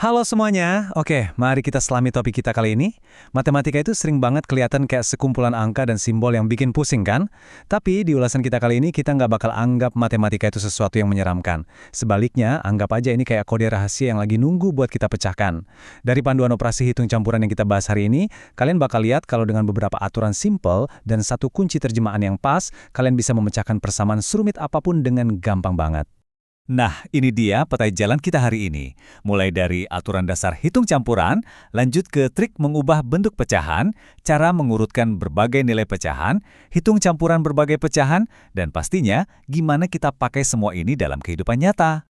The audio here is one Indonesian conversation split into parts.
Halo semuanya, oke, mari kita selami topik kita kali ini. Matematika itu sering banget kelihatan kayak sekumpulan angka dan simbol yang bikin pusing kan? Tapi di ulasan kita kali ini kita nggak bakal anggap matematika itu sesuatu yang menyeramkan. Sebaliknya, anggap aja ini kayak kode rahasia yang lagi nunggu buat kita pecahkan. Dari panduan operasi hitung campuran yang kita bahas hari ini, kalian bakal lihat kalau dengan beberapa aturan simple dan satu kunci terjemahan yang pas, kalian bisa memecahkan persamaan serumit apapun dengan gampang banget. Nah, ini dia petai jalan kita hari ini. Mulai dari aturan dasar hitung campuran, lanjut ke trik mengubah bentuk pecahan, cara mengurutkan berbagai nilai pecahan, hitung campuran berbagai pecahan, dan pastinya gimana kita pakai semua ini dalam kehidupan nyata.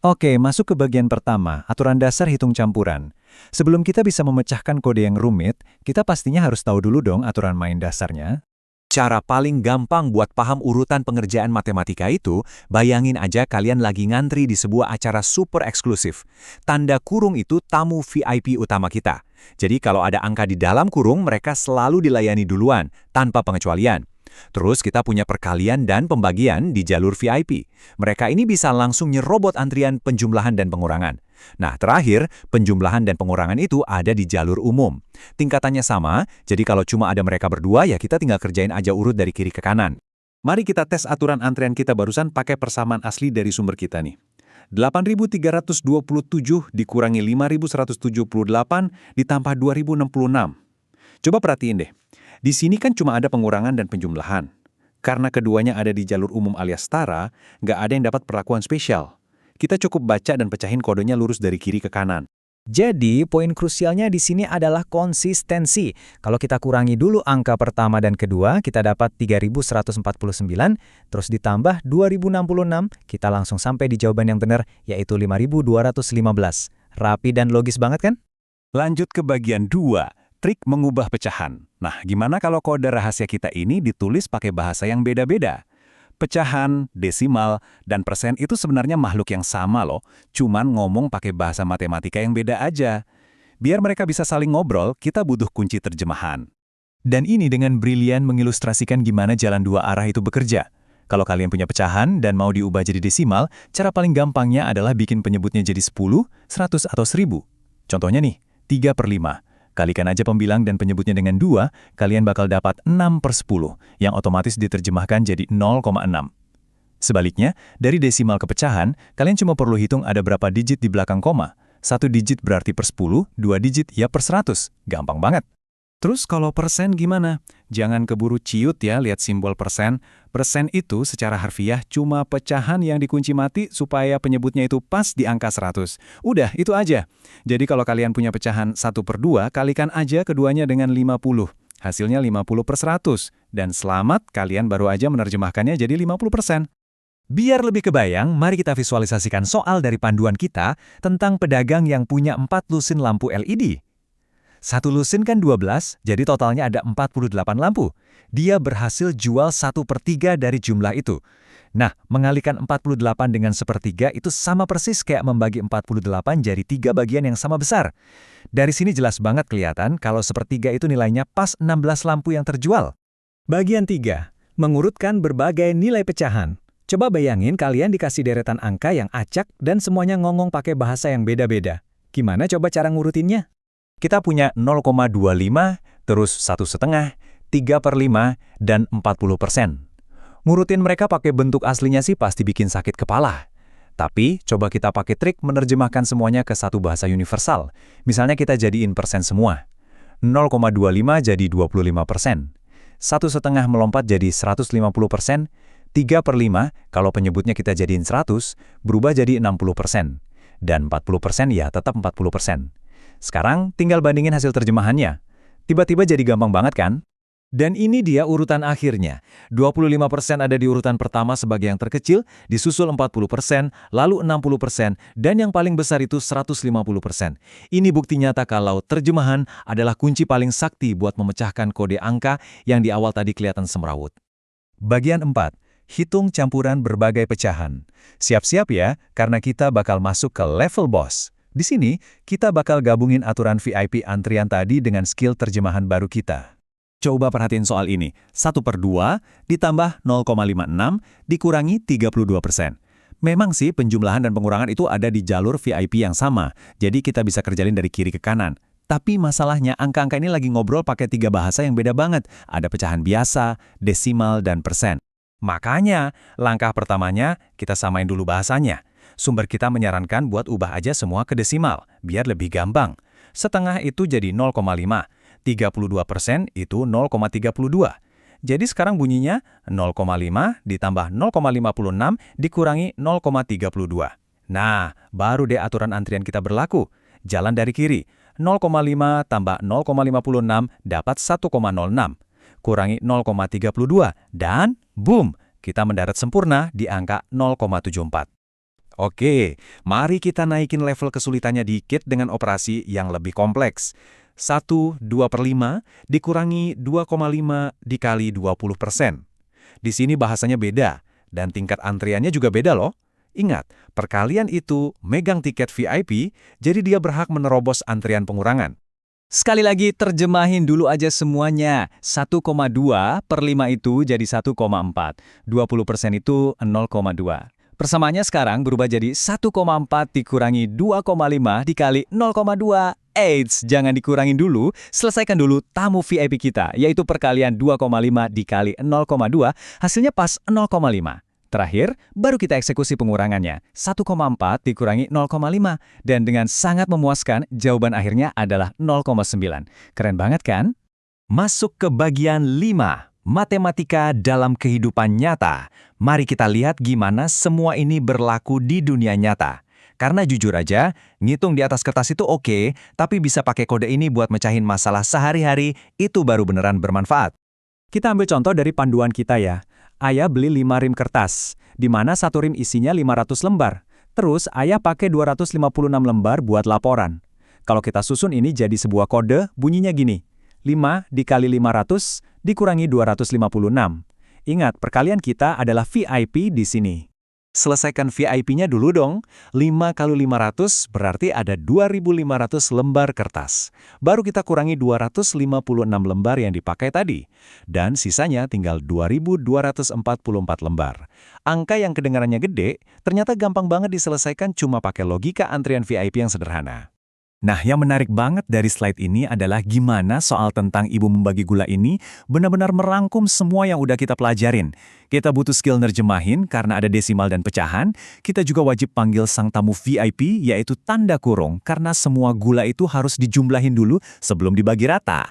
Oke, masuk ke bagian pertama, aturan dasar hitung campuran. Sebelum kita bisa memecahkan kode yang rumit, kita pastinya harus tahu dulu dong aturan main dasarnya. Cara paling gampang buat paham urutan pengerjaan matematika itu, bayangin aja kalian lagi ngantri di sebuah acara super eksklusif. Tanda kurung itu tamu VIP utama kita. Jadi kalau ada angka di dalam kurung, mereka selalu dilayani duluan, tanpa pengecualian. Terus kita punya perkalian dan pembagian di jalur VIP. Mereka ini bisa langsung nyerobot antrian penjumlahan dan pengurangan. Nah, terakhir, penjumlahan dan pengurangan itu ada di jalur umum. Tingkatannya sama, jadi kalau cuma ada mereka berdua, ya kita tinggal kerjain aja urut dari kiri ke kanan. Mari kita tes aturan antrian kita barusan pakai persamaan asli dari sumber kita nih. 8.327 dikurangi 5.178 ditambah 2.066. Coba perhatiin deh. Di sini kan cuma ada pengurangan dan penjumlahan. Karena keduanya ada di jalur umum alias setara, nggak ada yang dapat perlakuan spesial. Kita cukup baca dan pecahin kodenya lurus dari kiri ke kanan. Jadi, poin krusialnya di sini adalah konsistensi. Kalau kita kurangi dulu angka pertama dan kedua, kita dapat 3.149, terus ditambah 2.066, kita langsung sampai di jawaban yang benar, yaitu 5.215. Rapi dan logis banget kan? Lanjut ke bagian 2. Trik mengubah pecahan. Nah, gimana kalau kode rahasia kita ini ditulis pakai bahasa yang beda-beda? Pecahan, desimal, dan persen itu sebenarnya makhluk yang sama loh, cuman ngomong pakai bahasa matematika yang beda aja. Biar mereka bisa saling ngobrol, kita butuh kunci terjemahan. Dan ini dengan brilian mengilustrasikan gimana jalan dua arah itu bekerja. Kalau kalian punya pecahan dan mau diubah jadi desimal, cara paling gampangnya adalah bikin penyebutnya jadi 10, 100, atau 1000. Contohnya nih, 3/5. Kalikan aja pembilang dan penyebutnya dengan 2, kalian bakal dapat 6/10, yang otomatis diterjemahkan jadi 0,6. Sebaliknya, dari desimal ke pecahan, kalian cuma perlu hitung ada berapa digit di belakang koma. 1 digit berarti per 10, 2 digit ya per 100. Gampang banget. Terus kalau persen gimana? Jangan keburu ciut ya lihat simbol persen. Persen itu secara harfiah cuma pecahan yang dikunci mati supaya penyebutnya itu pas di angka 100. Udah, itu aja. Jadi kalau kalian punya pecahan 1/2, kalikan aja keduanya dengan 50. Hasilnya 50/100. Dan selamat, kalian baru aja menerjemahkannya jadi 50%. Biar lebih kebayang, mari kita visualisasikan soal dari panduan kita tentang pedagang yang punya 4 lusin lampu LED. Satu lusin kan 12, jadi totalnya ada 48 lampu. Dia berhasil jual 1/3 dari jumlah itu. Nah, mengalihkan 48 dengan 1/3 itu sama persis kayak membagi 48 jadi 3 bagian yang sama besar. Dari sini jelas banget kelihatan kalau 1/3 itu nilainya pas 16 lampu yang terjual. Bagian 3, mengurutkan berbagai nilai pecahan. Coba bayangin kalian dikasih deretan angka yang acak dan semuanya ngomong pakai bahasa yang beda-beda. Gimana coba cara ngurutinnya? Kita punya 0,25, terus 1/2, 3/5, dan 40%. Ngurutin mereka pakai bentuk aslinya sih pasti bikin sakit kepala. Tapi, coba kita pakai trik menerjemahkan semuanya ke satu bahasa universal. Misalnya kita jadiin persen semua. 0,25 jadi 25%. 1/2 melompat jadi 150%. 3/5, kalau penyebutnya kita jadiin 100, berubah jadi 60%. Dan 40% ya tetap 40%. Sekarang tinggal bandingin hasil terjemahannya. Tiba-tiba jadi gampang banget kan? Dan ini dia urutan akhirnya. 25% ada di urutan pertama sebagai yang terkecil, disusul 40%, lalu 60%, dan yang paling besar itu 150%. Ini bukti nyata kalau terjemahan adalah kunci paling sakti buat memecahkan kode angka yang di awal tadi kelihatan semrawut. Bagian 4. Hitung campuran berbagai pecahan. Siap-siap ya, karena kita bakal masuk ke level boss. Di sini, kita bakal gabungin aturan VIP antrian tadi dengan skill terjemahan baru kita. Coba perhatiin soal ini. 1/2 ditambah 0,56 dikurangi 32%. Memang sih penjumlahan dan pengurangan itu ada di jalur VIP yang sama, jadi kita bisa kerjain dari kiri ke kanan. Tapi masalahnya angka-angka ini lagi ngobrol pakai 3 bahasa yang beda banget. Ada pecahan biasa, desimal, dan persen. Makanya, langkah pertamanya kita samain dulu bahasanya. Sumber kita menyarankan buat ubah aja semua ke desimal, biar lebih gampang. Setengah itu jadi 0,5, 32% itu 0,32. Jadi sekarang bunyinya 0,5 ditambah 0,56 dikurangi 0,32. Nah, baru deh aturan antrian kita berlaku. Jalan dari kiri, 0,5 tambah 0,56 dapat 1,06. Kurangi 0,32 dan boom, kita mendarat sempurna di angka 0,74. Oke, mari kita naikin level kesulitannya dikit dengan operasi yang lebih kompleks. 1/2/5 dikurangi 2,5 dikali 20%. Di sini bahasanya beda, dan tingkat antriannya juga beda loh. Ingat, perkalian itu megang tiket VIP, jadi dia berhak menerobos antrian pengurangan. Sekali lagi terjemahin dulu aja semuanya. 1,2/5 itu jadi 1,4. 20% itu 0,2. Persamaannya sekarang berubah jadi 1,4 dikurangi 2,5 dikali 0,2. Eits, jangan dikurangin dulu, selesaikan dulu tamu VIP kita, yaitu perkalian 2,5 dikali 0,2, hasilnya pas 0,5. Terakhir, baru kita eksekusi pengurangannya, 1,4 dikurangi 0,5, dan dengan sangat memuaskan, jawaban akhirnya adalah 0,9. Keren banget kan? Masuk ke bagian 5, matematika dalam kehidupan nyata. Mari kita lihat gimana semua ini berlaku di dunia nyata. Karena jujur aja, ngitung di atas kertas itu oke, tapi bisa pakai kode ini buat mecahin masalah sehari-hari, itu baru beneran bermanfaat. Kita ambil contoh dari panduan kita ya. Ayah beli 5 rim kertas, di mana satu rim isinya 500 lembar. Terus ayah pakai 256 lembar buat laporan. Kalau kita susun ini jadi sebuah kode, bunyinya gini. 5 dikali 500 dikurangi 256. Ingat, perkalian kita adalah VIP di sini. Selesaikan VIP-nya dulu dong. 5 kali 500 berarti ada 2.500 lembar kertas. Baru kita kurangi 256 lembar yang dipakai tadi. Dan sisanya tinggal 2.244 lembar. Angka yang kedengarannya gede, ternyata gampang banget diselesaikan cuma pakai logika antrian VIP yang sederhana. Nah, yang menarik banget dari slide ini adalah gimana soal tentang ibu membagi gula ini benar-benar merangkum semua yang udah kita pelajarin. Kita butuh skill nerjemahin karena ada desimal dan pecahan. Kita juga wajib panggil sang tamu VIP, yaitu tanda kurung, karena semua gula itu harus dijumlahin dulu sebelum dibagi rata.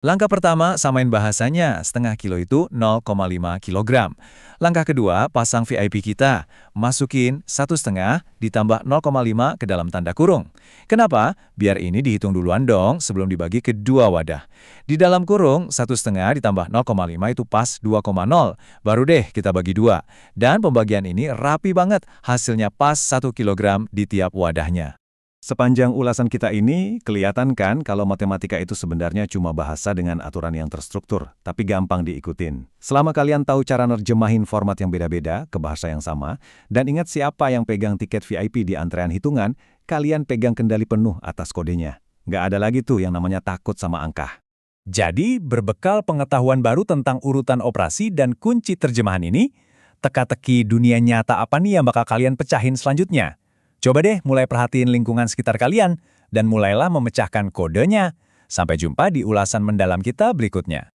Langkah pertama, samain bahasanya, setengah kilo itu 0,5 kilogram. Langkah kedua, pasang VIP kita. Masukin 1,5 ditambah 0,5 ke dalam tanda kurung. Kenapa? Biar ini dihitung duluan dong sebelum dibagi ke 2 wadah. Di dalam kurung, 1,5 ditambah 0,5 itu pas 2,0. Baru deh kita bagi 2. Dan pembagian ini rapi banget, hasilnya pas 1 kilogram di tiap wadahnya. Sepanjang ulasan kita ini, kelihatan kan kalau matematika itu sebenarnya cuma bahasa dengan aturan yang terstruktur, tapi gampang diikutin. Selama kalian tahu cara nerjemahin format yang beda-beda ke bahasa yang sama, dan ingat siapa yang pegang tiket VIP di antrean hitungan, kalian pegang kendali penuh atas kodenya. Nggak ada lagi tuh yang namanya takut sama angka. Jadi, berbekal pengetahuan baru tentang urutan operasi dan kunci terjemahan ini, teka-teki dunia nyata apa nih yang bakal kalian pecahin selanjutnya? Coba deh mulai perhatiin lingkungan sekitar kalian, dan mulailah memecahkan kodenya. Sampai jumpa di ulasan mendalam kita berikutnya.